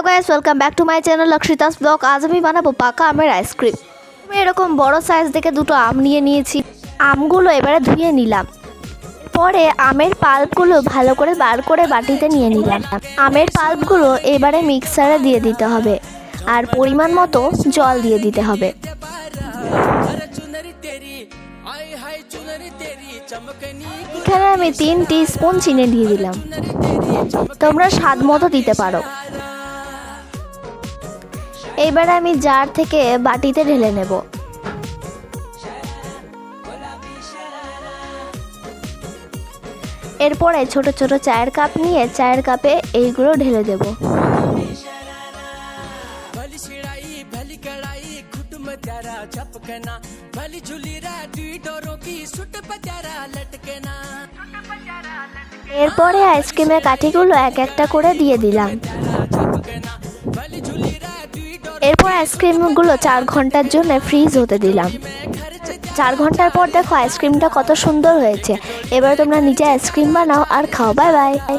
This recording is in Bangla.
Guys, welcome back to my channel Lakshita's blog. আজ আমি বানাবো পাকা আমের আইসক্রিম। আমি এরকম বড় সাইজ দেখে দুটো আম নিয়ে নিয়েছি। আমগুলো এবারে ধুয়ে নিলাম। পরে আমের পাল্পগুলো ভালো করে বার করে বাটিতে নিয়ে নিলাম। আমের পাল্পগুলো এবারে মিক্সারে দিয়ে দিতে হবে আর পরিমাণ মতো জল দিয়ে দিতে হবে। এখানে আমি 3 টিস্পুন চিনি দিয়ে দিলাম। তোমরা স্বাদ মতো দিতে পারো। এইবারে আমি জার থেকে বাটিতে ঢেলে নেব। এরপরে ছোট ছোট চায়ের কাপ নিয়ে চায়ের কাপে এইগুলো ঢেলে দেব। এরপরে আইসক্রিমের কাঠিগুলো এক একটা করে দিয়ে দিলাম। এরপর আইসক্রিমগুলো 4 ঘন্টার জন্য ফ্রিজ হতে দিলাম। 4 ঘন্টার পর দেখো আইসক্রিমটা কত সুন্দর হয়েছে। এবার তোমরা নিজে আইসক্রিম বানাও আর খাও। Bye bye.